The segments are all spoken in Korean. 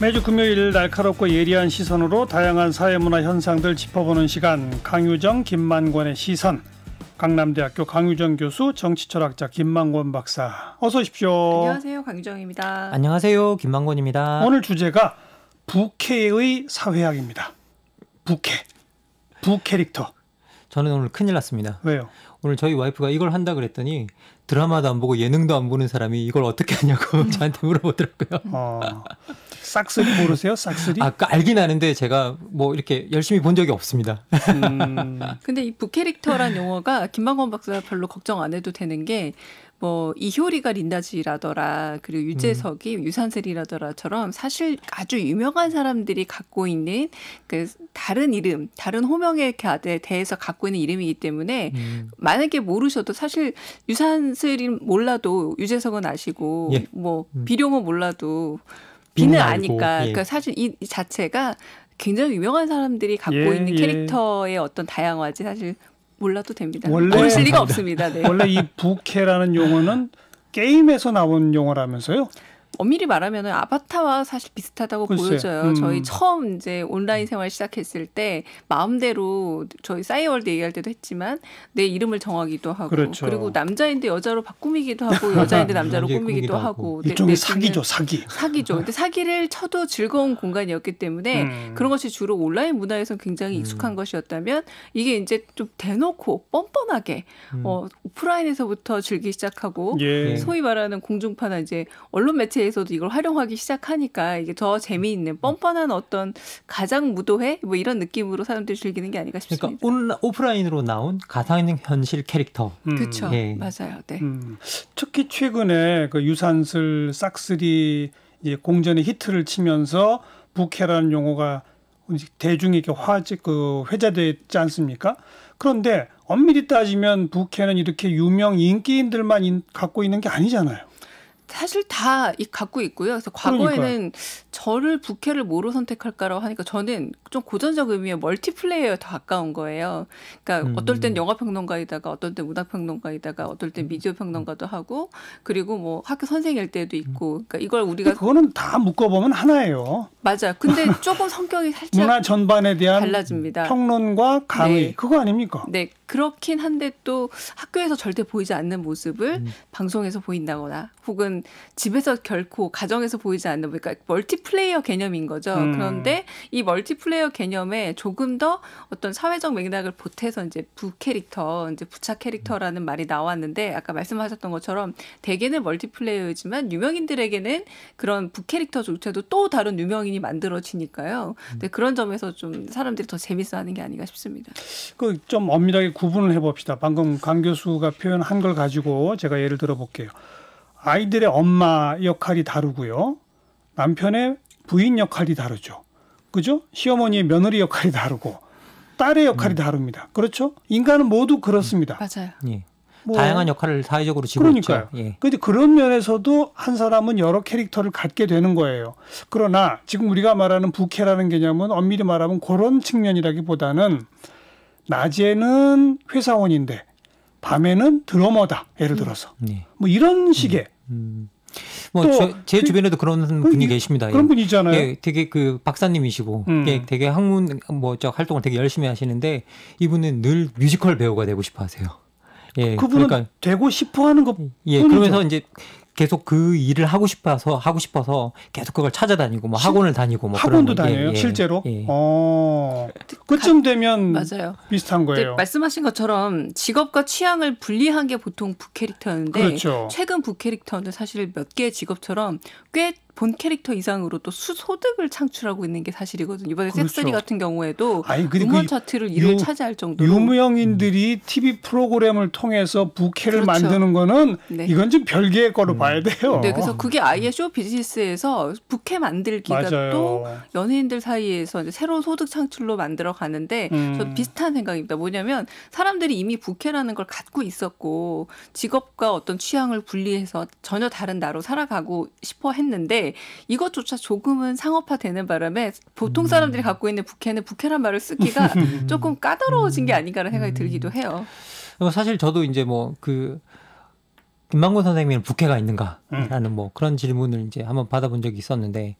매주 금요일 날카롭고 예리한 시선으로 다양한 사회문화 현상들 짚어보는 시간, 강유정, 김만권의 시선. 강남대학교 강유정 교수, 정치철학자 김만권 박사, 어서 오십시오. 안녕하세요, 강유정입니다. 안녕하세요, 김만권입니다. 오늘 주제가 부캐의 사회학입니다. 부캐릭터. 저는 오늘 큰일 났습니다. 왜요? 오늘 저희 와이프가 이걸 한다 그랬더니 드라마도 안 보고 예능도 안 보는 사람이 이걸 어떻게 하냐고 저한테 물어보더라고요. 싹쓸이 모르세요? 싹쓸이? 알긴 아는데 제가 뭐 이렇게 열심히 본 적이 없습니다. 근데 이 부캐릭터란 용어가 김만권 박사가 별로 걱정 안 해도 되는 게 뭐 이효리가 린다지라더라, 그리고 유재석이 유산슬이라더라처럼 사실 아주 유명한 사람들이 갖고 있는 그 다른 이름, 다른 호명에 대해서 갖고 있는 이름이기 때문에 만약에 모르셔도 사실 유산슬이 몰라도 유재석은 아시고 예. 뭐 비룡은 몰라도 비는 아니까. 예. 그러니까 사실 이 자체가 굉장히 유명한 사람들이 갖고 있는 캐릭터의 어떤 다양화지 사실 몰라도 됩니다. 모르실 리가 없습니다. 네. 원래 이 부캐라는 용어는 게임에서 나온 용어라면서요? 엄밀히 말하면 아바타와 사실 비슷하다고 글쎄, 보여져요. 저희 처음 이제 온라인 생활 시작했을 때 마음대로 저희 싸이월드 얘기할 때도 했지만 내 이름을 정하기도 하고, 그렇죠. 그리고 남자인데 여자로 바꾸기도 하고 여자인데 남자로 꾸미기도 하고. 일종의 사기죠, 사기. 사기죠. 근데 사기를 쳐도 즐거운 공간이었기 때문에 그런 것이 주로 온라인 문화에서 굉장히 익숙한 것이었다면 이게 이제 좀 대놓고 뻔뻔하게 오프라인에서부터 즐기기 시작하고 소위 말하는 공중파나 이제 언론 매체 에서도 이걸 활용하기 시작하니까 이게 더 재미있는 뻔뻔한 어떤 가상 무도회 뭐 이런 느낌으로 사람들이 즐기는 게 아닌가 싶습니다. 그러니까 오프라인으로 나온 가상현실 캐릭터. 그렇죠. 예. 맞아요. 네. 특히 최근에 그 유산슬 싹쓸이 이제 공전의 히트를 치면서 부캐라는 용어가 대중에게 회자됐지 않습니까? 그런데 엄밀히 따지면 부캐는 이렇게 유명 인기인들만 갖고 있는 게 아니잖아요. 사실 다 갖고 있고요. 그래서 과거에는 저를 부캐를 뭐로 선택할까라고 하니까 저는 좀 고전적 의미의 멀티플레이어에 더 가까운 거예요. 그러니까 어떨 땐 영화평론가이다가 어떨 땐 문학평론가이다가 어떨 땐 미디어평론가도 하고, 그리고 뭐 학교 선생일 때도 있고. 그러니까 이걸 우리가 그거는 다 묶어보면 하나예요. 맞아요. 근데 조금 성격이 살짝 문화 전반에 대한 달라집니다. 평론과 강의, 그거 아닙니까? 네. 그렇긴 한데 또 학교에서 절대 보이지 않는 모습을 방송에서 보인다거나 혹은 집에서 결코 가정에서 보이지 않는, 그러니까 멀티플레이어 개념인 거죠. 그런데 이 멀티플레이어 개념에 조금 더 어떤 사회적 맥락을 보태서 이제 부캐릭터, 이제 부차 캐릭터라는 말이 나왔는데 아까 말씀하셨던 것처럼 대개는 멀티플레이어이지만 유명인들에게는 그런 부캐릭터조차도 또 다른 유명인이 만들어지니까요. 근데 그런 점에서 좀 사람들이 더 재밌어하는 게 아닌가 싶습니다. 그 좀 엄밀하게 구분을 해봅시다. 방금 강 교수가 표현한 걸 가지고 제가 예를 들어볼게요. 아이들의 엄마 역할이 다르고요. 남편의 부인 역할이 다르죠. 그죠? 시어머니의 며느리 역할이 다르고 딸의 역할이 다릅니다. 그렇죠? 인간은 모두 그렇습니다. 맞아요. 예. 다양한 역할을 사회적으로 지고 그러니까요. 있죠. 예. 그런데 그런 면에서도 한 사람은 여러 캐릭터를 갖게 되는 거예요. 그러나 지금 우리가 말하는 부캐라는 개념은 엄밀히 말하면 그런 측면이라기보다는 낮에는 회사원인데 밤에는 드러머다. 예를 들어서. 뭐 이런 식의. 뭐 제 주변에도 그런 분이 계십니다. 그런 분이 있잖아요. 예, 되게 그 박사님이시고 되게 학문 활동을 되게 열심히 하시는데 이분은 늘 뮤지컬 배우가 되고 싶어 하세요. 예, 그분은 그러니까 되고 싶어 하는 것 예, 뿐이죠. 그러면서 이제 계속 그 일을 하고 싶어서 계속 그걸 찾아다니고 뭐 학원을 다니고 뭐 학원도 그런 다녀요. 예, 실제로. 예. 그쯤 되면 맞아요. 비슷한 거예요. 말씀하신 것처럼 직업과 취향을 분리한 게 보통 부캐릭터였는데 그렇죠. 최근 부캐릭터는 사실 몇 개의 직업처럼 꽤 본 캐릭터 이상으로 또 수소득을 창출하고 있는 게 사실이거든요. 이번에 그렇죠. 섹스리 같은 경우에도 근데 음원 차트를 1위를 차지할 정도로 유명인들이 TV 프로그램을 통해서 부캐를 그렇죠. 만드는 거는 네. 이건 좀 별개의 거로 봐야 돼요. 네, 그래서 그게 아예 쇼 비즈니스에서 부캐 만들기가 맞아요. 또 연예인들 사이에서 이제 새로운 소득 창출로 만들어 가는데 저 비슷한 생각입니다. 뭐냐면 사람들이 이미 부캐라는 걸 갖고 있었고 직업과 어떤 취향을 분리해서 전혀 다른 나로 살아가고 싶어 했는데 이것조차 조금은 상업화되는 바람에 보통 사람들이 갖고 있는 부캐는 부캐란 말을 쓰기가 조금 까다로워진 게 아닌가라는 생각이 들기도 해요. 사실 저도 이제 뭐 그 김만권 선생님은 부캐가 있는가라는 뭐 그런 질문을 이제 한번 받아본 적이 있었는데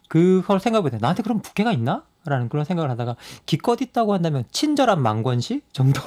그걸 생각해보면 나한테 그런 부캐가 있나? 라는 그런 생각을 하다가 기껏 있다고 한다면 친절한 망권시 정도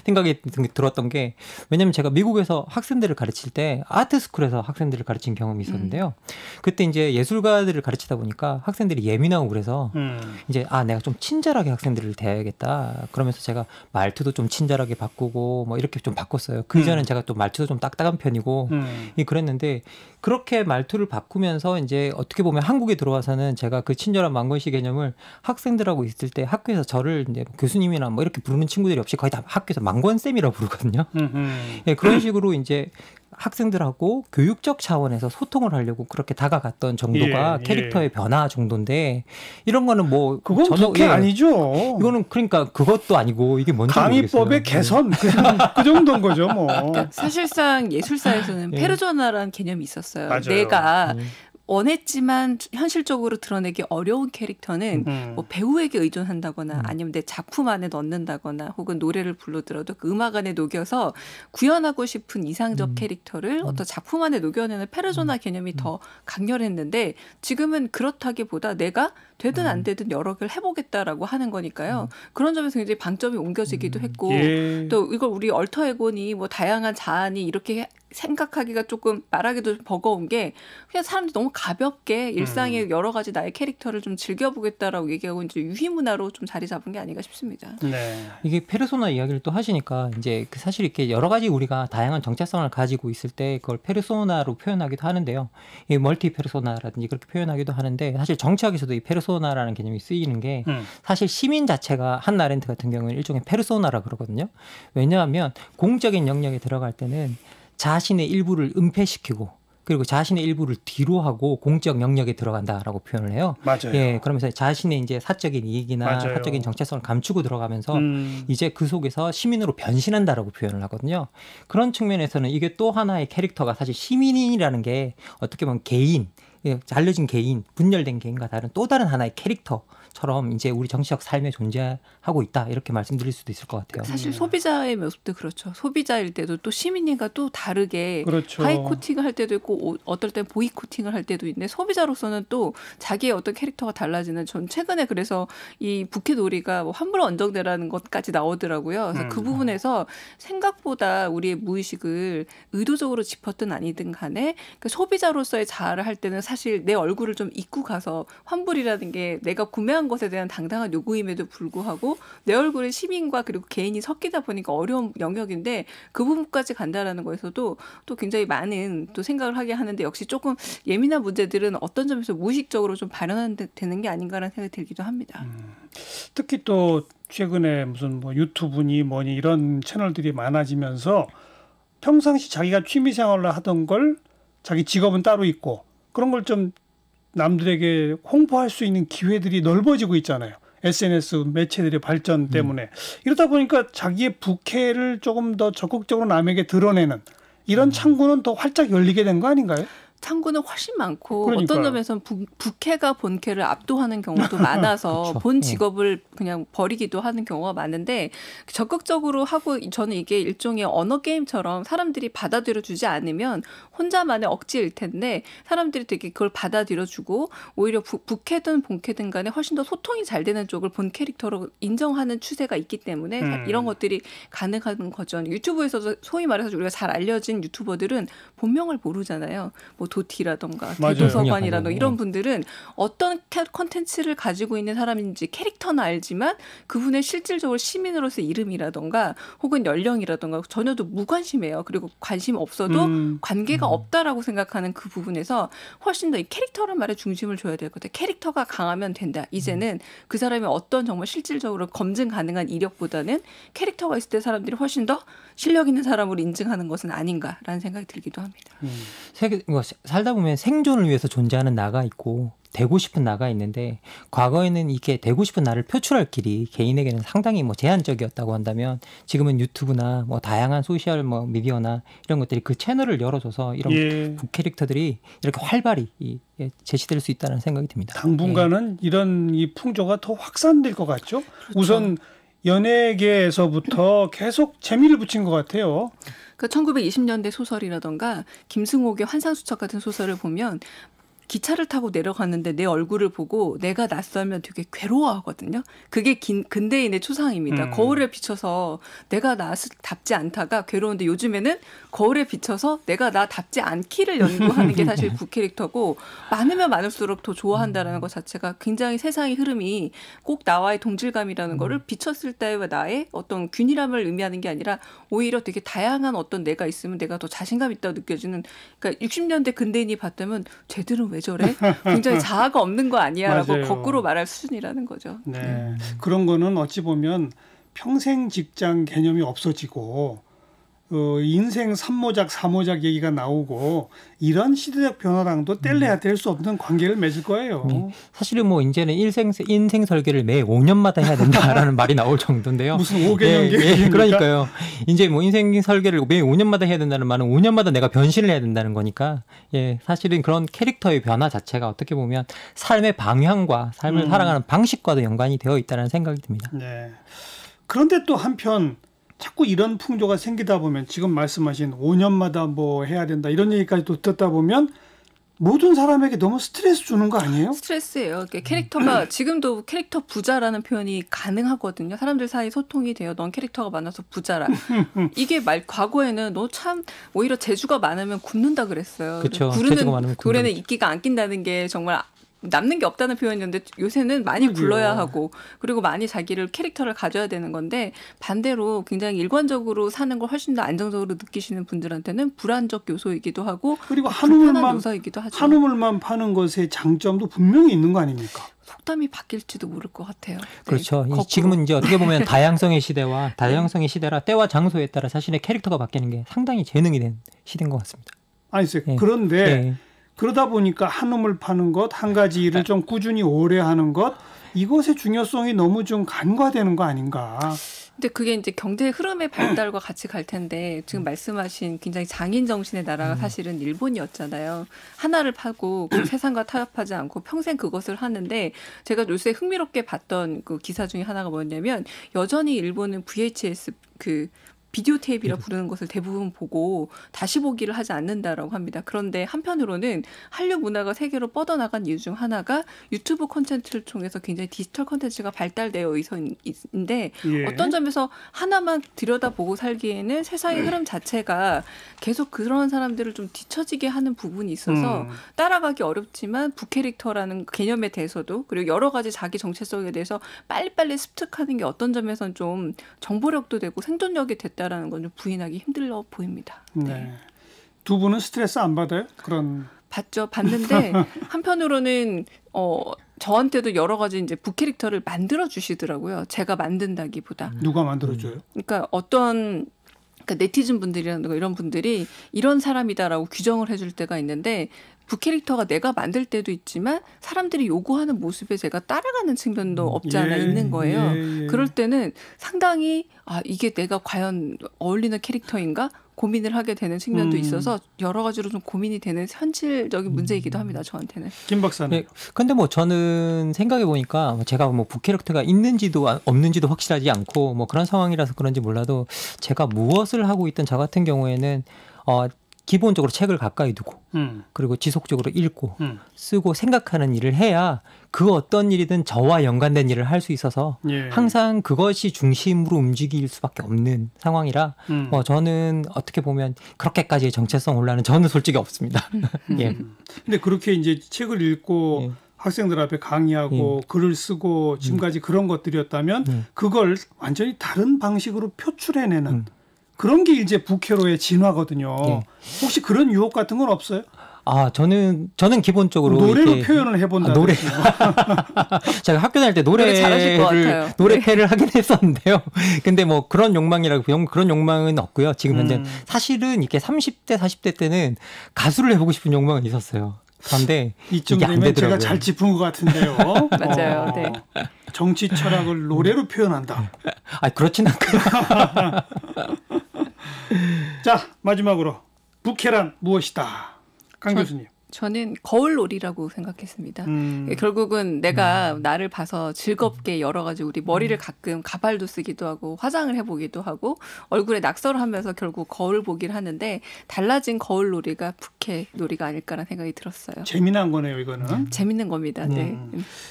생각이 들었던 게, 왜냐면 제가 미국에서 학생들을 가르칠 때 아트스쿨에서 학생들을 가르친 경험이 있었는데요. 그때 이제 예술가들을 가르치다 보니까 학생들이 예민하고 그래서 이제 내가 좀 친절하게 학생들을 대해야겠다. 그러면서 제가 말투도 좀 친절하게 바꾸고 뭐 이렇게 좀 바꿨어요. 그 이전엔 제가 또 말투도 좀 딱딱한 편이고 그랬는데, 그렇게 말투를 바꾸면서 이제 어떻게 보면 한국에 들어와서는 제가 그 친절한 망건시 개념을 학생들하고 있을 때 학교에서 저를 이제 교수님이나 뭐 이렇게 부르는 친구들이 없이 거의 다 학교에서 망건쌤이라고 부르거든요. 예, 그런 식으로 이제 학생들하고 교육적 차원에서 소통을 하려고 그렇게 다가갔던 정도가 캐릭터의 변화 정도인데, 이런 거는 뭐 그건 전혀 아니죠. 이거는 그러니까 그것도 아니고 이게 뭔지 강의법의 개선 그 정도인 거죠, 뭐. 그러니까 사실상 예술사에서는 페르소나라는 개념이 있었어요. 맞아요. 내가 원했지만 현실적으로 드러내기 어려운 캐릭터는 뭐 배우에게 의존한다거나 아니면 내 작품 안에 넣는다거나 혹은 노래를 부르더라도 그 음악 안에 녹여서 구현하고 싶은 이상적 캐릭터를 어떤 작품 안에 녹여내는 페르소나 개념이 더 강렬했는데, 지금은 그렇다기보다 내가 되든 안 되든 여러 개를 해보겠다라고 하는 거니까요. 그런 점에서 굉장히 방점이 옮겨지기도 했고 또 이걸 우리 얼터에곤이 뭐 다양한 자아니 이렇게 생각하기가 조금 말하기도 버거운 게, 그냥 사람들이 너무 가볍게 일상의 여러 가지 나의 캐릭터를 좀 즐겨보겠다라고 얘기하고 이제 유희문화로 좀 자리 잡은 게 아닌가 싶습니다. 네. 이게 페르소나 이야기를 또 하시니까 이제 사실 이렇게 여러 가지 우리가 다양한 정체성을 가지고 있을 때 그걸 페르소나로 표현하기도 하는데요. 이 멀티 페르소나라든지 그렇게 표현하기도 하는데, 사실 정치학에서도 이 페르소나라는 개념이 쓰이는 게 사실 시민 자체가 한나 아렌트 같은 경우는 일종의 페르소나라 그러거든요. 왜냐하면 공적인 영역에 들어갈 때는 자신의 일부를 은폐시키고 그리고 자신의 일부를 뒤로 하고 공적 영역에 들어간다라고 표현을 해요. 맞아요. 예, 그러면서 자신의 이제 사적인 이익이나 맞아요. 사적인 정체성을 감추고 들어가면서 이제 그 속에서 시민으로 변신한다라고 표현을 하거든요. 그런 측면에서는 이게 또 하나의 캐릭터가, 사실 시민이라는 게 어떻게 보면 개인, 잘려진 개인, 분열된 개인과 다른 또 다른 하나의 캐릭터처럼 이제 우리 정치적 삶에 존재하고 있다, 이렇게 말씀드릴 수도 있을 것 같아요. 사실 소비자의 모습도 그렇죠. 소비자일 때도 또 시민인가 또 다르게 그렇죠. 하이 코팅을 할 때도 있고 어떨 땐 보이 코팅을 할 때도 있는데, 소비자로서는 또 자기의 어떤 캐릭터가 달라지는, 전 최근에 그래서 이 부캐놀이가 뭐 환불 언정대라는 것까지 나오더라고요. 그래서 그 부분에서 생각보다 우리의 무의식을 의도적으로 짚었든 아니든 간에 그 소비자로서의 자아를 할 때는 사실 내 얼굴을 좀 잊고 가서, 환불이라는 게 내가 구매한 것에 대한 당당한 요구임에도 불구하고 내 얼굴에 시민과 그리고 개인이 섞이다 보니까 어려운 영역인데, 그 부분까지 간다라는 거에서도 또 굉장히 많은 또 생각을 하게 하는데, 역시 조금 예민한 문제들은 어떤 점에서 무의식적으로 좀 발현되는 게 아닌가라는 생각이 들기도 합니다. 특히 또 최근에 무슨 뭐 유튜브니 뭐니 이런 채널들이 많아지면서 평상시 자기가 취미생활을 하던 걸 자기 직업은 따로 있고 그런 걸 좀 남들에게 홍보할 수 있는 기회들이 넓어지고 있잖아요. SNS 매체들의 발전 때문에. 이러다 보니까 자기의 부캐를 조금 더 적극적으로 남에게 드러내는 이런 창구는 더 활짝 열리게 된 거 아닌가요? 창구는 훨씬 많고, 그러니까요. 어떤 점에서는 부캐가 본캐를 압도하는 경우도 많아서 그렇죠. 본 직업을 그냥 버리기도 하는 경우가 많은데, 적극적으로 하고, 저는 이게 일종의 언어 게임처럼 사람들이 받아들여주지 않으면 혼자만의 억지일 텐데, 사람들이 되게 그걸 받아들여주고 오히려 부캐든 본캐든 간에 훨씬 더 소통이 잘 되는 쪽을 본 캐릭터로 인정하는 추세가 있기 때문에 이런 것들이 가능한 거죠. 유튜브에서도 소위 말해서 우리가 잘 알려진 유튜버들은 본명을 모르잖아요. 뭐 도티라던가 맞아요. 대도서관이라던가 이런 분들은 어떤 콘텐츠를 가지고 있는 사람인지 캐릭터는 알지만 그분의 실질적으로 시민으로서의 이름이라던가 혹은 연령이라던가 전혀도 무관심해요. 그리고 관심 없어도 관계가 없다라고 생각하는 그 부분에서 훨씬 더 이 캐릭터란 말에 중심을 줘야 될 것 같아요. 캐릭터가 강하면 된다. 이제는 그 사람이 어떤 정말 실질적으로 검증 가능한 이력보다는 캐릭터가 있을 때 사람들이 훨씬 더 실력 있는 사람으로 인증하는 것은 아닌가라는 생각이 들기도 합니다. 살다 보면 생존을 위해서 존재하는 나가 있고 되고 싶은 나가 있는데, 과거에는 이렇게 되고 싶은 나를 표출할 길이 개인에게는 상당히 뭐 제한적이었다고 한다면, 지금은 유튜브나 뭐 다양한 소셜 뭐 미디어나 이런 것들이 그 채널을 열어줘서 이런 북캐릭터들이 이렇게 활발히 제시될 수 있다는 생각이 듭니다. 당분간은 이런 이 풍조가 더 확산될 것 같죠. 그렇죠. 우선 연예계에서부터 계속 재미를 붙인 것 같아요. 그 1920년대 소설이라던가 김승옥의 환상수첩 같은 소설을 보면 기차를 타고 내려갔는데 내 얼굴을 보고 내가 낯설면 되게 괴로워하거든요. 그게 근대인의 초상입니다. 거울에 비춰서 내가 나답지 않다가 괴로운데 요즘에는 거울에 비춰서 내가 나답지 않기를 연구하는 게 사실 북캐릭터고 많으면 많을수록 더 좋아한다는 것 자체가 굉장히 세상의 흐름이 꼭 나와의 동질감이라는 거를 비쳤을 때와 나의 어떤 균일함을 의미하는 게 아니라 오히려 되게 다양한 어떤 내가 있으면 내가 더 자신감 있다고 느껴지는 그러니까 60년대 근대인이 봤다면 쟤들은 왜 저래? 굉장히 자아가 없는 거 아니야라고 맞아요. 거꾸로 말할 수준이라는 거죠. 네. 그런 거는 어찌 보면 평생 직장 개념이 없어지고 인생 3모작, 4모작 얘기가 나오고 이런 시대적 변화랑도 뗄래야 뗄 수 없는 관계를 맺을 거예요. 네. 사실은 뭐 이제는 인생 설계를 매 5년마다 해야 된다라는 말이 나올 정도인데요. 무슨 5개년 계획입니까? 그러니까요. 이제 뭐 인생 설계를 매 5년마다 해야 된다는 말은 5년마다 내가 변신을 해야 된다는 거니까 사실은 그런 캐릭터의 변화 자체가 어떻게 보면 삶의 방향과 삶을 살아가는 방식과도 연관이 되어 있다는 생각이 듭니다. 네. 그런데 또 한편 자꾸 이런 풍조가 생기다 보면 지금 말씀하신 5년마다 뭐 해야 된다 이런 얘기까지 또 듣다 보면 모든 사람에게 너무 스트레스 주는 거 아니에요? 스트레스예요. 캐릭터가 지금도 캐릭터 부자라는 표현이 가능하거든요. 사람들 사이 소통이 돼요. 넌 캐릭터가 많아서 부자라. 이게 과거에는 너 참 오히려 재주가 많으면 굶는다 그랬어요. 그렇죠. 구르는 돌에는 이끼가 안 낀다는 게 정말 남는 게 없다는 표현이었는데 요새는 많이 굴러야 하고 그리고 많이 자기를 캐릭터를 가져야 되는 건데 반대로 굉장히 일관적으로 사는 걸 훨씬 더 안정적으로 느끼시는 분들한테는 불안적 요소이기도 하고 그리고 불편한 요소이기도 하죠. 한우물만 파는 것의 장점도 분명히 있는 거 아닙니까? 속담이 바뀔지도 모를 것 같아요. 그렇죠. 네, 지금은 이제 어떻게 보면 다양성의 시대라 때와 장소에 따라 자신의 캐릭터가 바뀌는 게 상당히 재능이 된 시대인 것 같습니다. 아니, 그런데 그러다 보니까 한우물 파는 것, 한 가지 일을 좀 꾸준히 오래 하는 것, 이것의 중요성이 너무 좀 간과되는 거 아닌가. 근데 그게 이제 경제 흐름의 발달과 같이 갈 텐데 지금 말씀하신 굉장히 장인 정신의 나라가 사실은 일본이었잖아요. 하나를 파고 그 세상과 타협하지 않고 평생 그것을 하는데 제가 요새 흥미롭게 봤던 그 기사 중에 하나가 뭐냐면 여전히 일본은 VHS 비디오 테이프라 부르는 것을 대부분 보고 다시 보기를 하지 않는다라고 합니다. 그런데 한편으로는 한류 문화가 세계로 뻗어나간 이유 중 하나가 유튜브 콘텐츠를 통해서 굉장히 디지털 콘텐츠가 발달되어 있는데 어떤 점에서 하나만 들여다보고 살기에는 세상의 흐름 자체가 계속 그런 사람들을 좀 뒤처지게 하는 부분이 있어서 따라가기 어렵지만 부캐릭터라는 개념에 대해서도 그리고 여러 가지 자기 정체성에 대해서 빨리빨리 습득하는 게 어떤 점에서는 좀 정보력도 되고 생존력이 됐다 라는 건 좀 부인하기 힘들어 보입니다. 네. 두 분은 스트레스 안 받아요? 봤는데 한편으로는 저한테도 여러 가지 이제 부캐릭터를 만들어 주시더라고요. 제가 만든다기보다. 누가 만들어줘요? 그러니까 네티즌 분들이라든가 이런 분들이 이런 사람이다라고 규정을 해줄 때가 있는데 부캐릭터가 내가 만들 때도 있지만 사람들이 요구하는 모습에 제가 따라가는 측면도 없지 않아 있는 거예요. 그럴 때는 상당히 이게 내가 과연 어울리는 캐릭터인가 고민을 하게 되는 측면도 있어서 여러 가지로 좀 고민이 되는 현실적인 문제이기도 합니다. 저한테는. 김 박사는. 근데 뭐 저는 생각해 보니까 제가 뭐 부캐릭터가 있는지도 없는지도 확실하지 않고 뭐 그런 상황이라서 그런지 몰라도 제가 무엇을 하고 있든 저 같은 경우에는 기본적으로 책을 가까이 두고 그리고 지속적으로 읽고 쓰고 생각하는 일을 해야 그 어떤 일이든 저와 연관된 일을 할 수 있어서 항상 그것이 중심으로 움직일 수밖에 없는 상황이라 저는 어떻게 보면 그렇게까지의 정체성 혼란은 저는 솔직히 없습니다. 근데 그렇게 이제 책을 읽고 학생들 앞에 강의하고 글을 쓰고 지금까지 그런 것들이었다면 그걸 완전히 다른 방식으로 표출해내는 그런 게 이제 부캐로의 진화거든요. 혹시 그런 유혹 같은 건 없어요? 저는 기본적으로 노래로 표현을 해본다. 노래. 제가 학교 다닐 때 노래회를 하긴 했었는데요. 근데 뭐 그런 욕망은 없고요. 지금 현재 사실은 이렇게 30대, 40대 때는 가수를 해보고 싶은 욕망은 있었어요. 그런데 이쯤 되면 제가 잘 짚은 것 같은데요. 맞아요. 네. 정치 철학을 노래로 표현한다. 그렇진 않고요. 자, 마지막으로 부캐란 무엇이다? 강 교수님. 저는 거울놀이라고 생각했습니다. 결국은 내가 나를 봐서 즐겁게 여러 가지 우리 머리를 가끔 가발도 쓰기도 하고 화장을 해보기도 하고 얼굴에 낙서를 하면서 결국 거울 보기를 하는데 달라진 거울놀이가 부캐놀이가 아닐까라는 생각이 들었어요. 재미난 거네요, 이거는. 재밌는 겁니다. 네.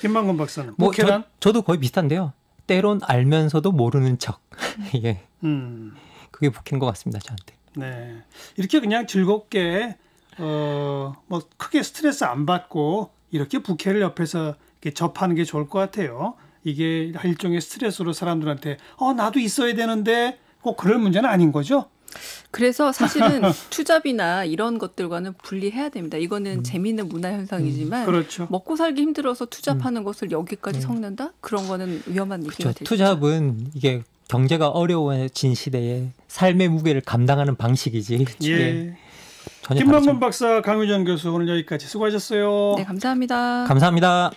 김만건 박사는 뭐 저도 거의 비슷한데요. 때론 알면서도 모르는 척. 예. 그게 부캐인 것 같습니다, 저한테. 네. 이렇게 그냥 즐겁게 뭐 크게 스트레스 안 받고 이렇게 부캐를 옆에서 이렇게 접하는 게 좋을 것 같아요. 이게 일종의 스트레스로 사람들한테 나도 있어야 되는데 꼭 그럴 문제는 아닌 거죠. 그래서 사실은 투잡이나 이런 것들과는 분리해야 됩니다. 이거는 재미있는 문화 현상이지만 그렇죠. 먹고 살기 힘들어서 투잡하는 것을 여기까지 섞는다? 그런 거는 위험한 얘기가 되죠. 투잡은 이게 경제가 어려워진 시대에 삶의 무게를 감당하는 방식이지. 예. 김만건 박사, 강유정 교수 오늘 여기까지 수고하셨어요. 네, 감사합니다. 감사합니다.